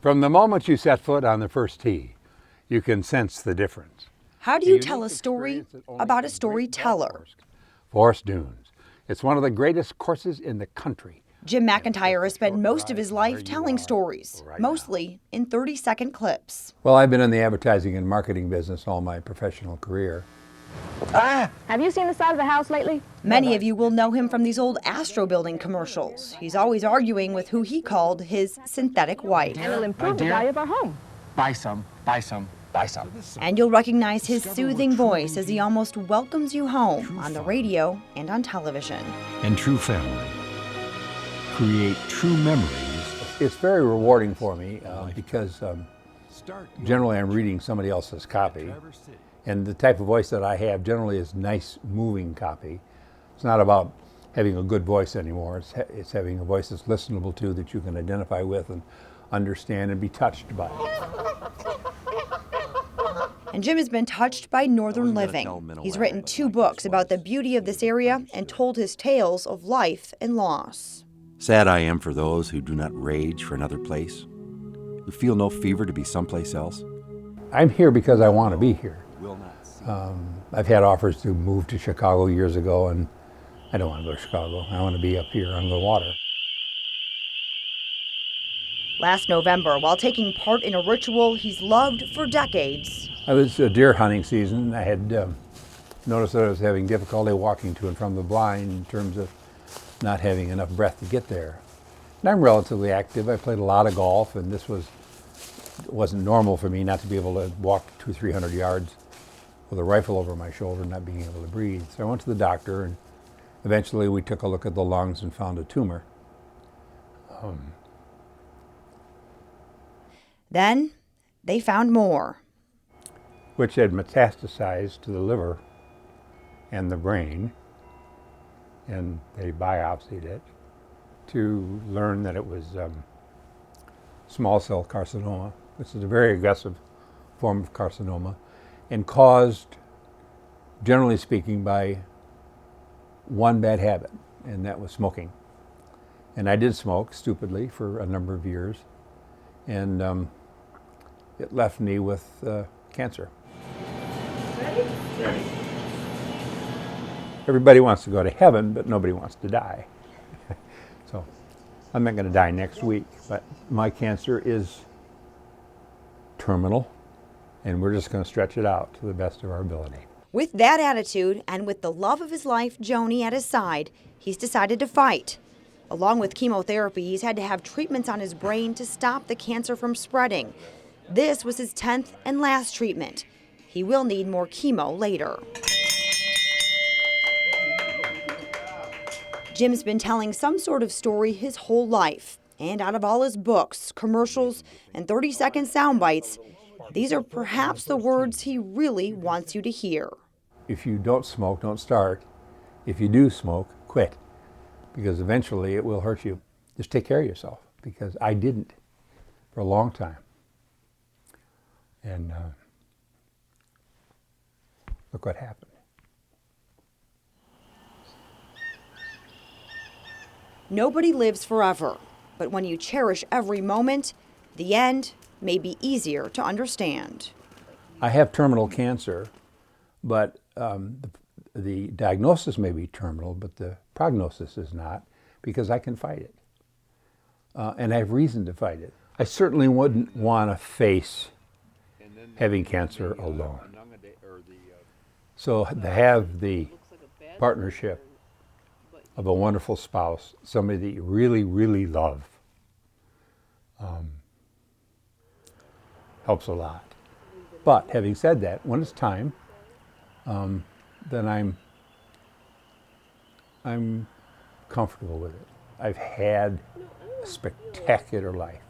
From the moment you set foot on the first tee, you can sense the difference. How do you tell a story about a storyteller? Forest Dunes. It's one of the greatest courses in the country. Jim McIntyre has spent most of his life telling stories, mostly in 30-second clips. Well, I've been in the advertising and marketing business all my professional career. Have you seen the side of the house lately? Many of you will know him from these old Astro Building commercials. He's always arguing with who he called his synthetic wife. And it'll improve the value of our home. Buy some, buy some, buy some. And you'll recognize his soothing voice as he almost welcomes you home on the radio and on television. And true family. Create true memories. It's very rewarding for me because generally I'm reading somebody else's copy. And the type of voice that I have generally is nice, moving copy. It's not about having a good voice anymore. It's having a voice that's listenable to, that you can identify with and understand and be touched by. And Jim has been touched by northern living. He's written 2 books about the beauty of this area and told his tales of life and loss. Sad I am for those who do not rage for another place, who feel no fever to be someplace else. I'm here because I want to be here. I've had offers to move to Chicago years ago, and I don't want to go to Chicago. I want to be up here on the water. Last November, while taking part in a ritual he's loved for decades. I was deer hunting season. I had noticed that I was having difficulty walking to and from the blind in terms of not having enough breath to get there. And I'm relatively active. I played a lot of golf, and it wasn't normal for me not to be able to walk 200-300 yards with a rifle over my shoulder, not being able to breathe. So I went to the doctor, and eventually we took a look at the lungs and found a tumor. Then they found more, which had metastasized to the liver and the brain, and they biopsied it to learn that it was small cell carcinoma, which is a very aggressive form of carcinoma, and caused, generally speaking, by one bad habit, and that was smoking. And I did smoke, stupidly, for a number of years, and it left me with cancer. Ready? Everybody wants to go to heaven, but nobody wants to die. So I'm not going to die next week, but my cancer is terminal, and we're just going to stretch it out to the best of our ability. With that attitude, and with the love of his life, Joni, at his side, he's decided to fight. Along with chemotherapy, he's had to have treatments on his brain to stop the cancer from spreading. This was his 10th and last treatment. He will need more chemo later. Jim's been telling some sort of story his whole life. And out of all his books, commercials, and 30-second sound bites, these are perhaps the words he really wants you to hear. If you don't smoke, don't start. If you do smoke, quit. Because eventually it will hurt you. Just take care of yourself, because I didn't for a long time. And look what happened. Nobody lives forever, but when you cherish every moment, the end may be easier to understand. I have terminal cancer, but the diagnosis may be terminal, but the prognosis is not, because I can fight it. And I have reason to fight it. I certainly wouldn't want to face having cancer alone. So to have the partnership of a wonderful spouse, somebody that you really, really love, helps a lot. But having said that, when it's time, then I'm comfortable with it. I've had a spectacular life.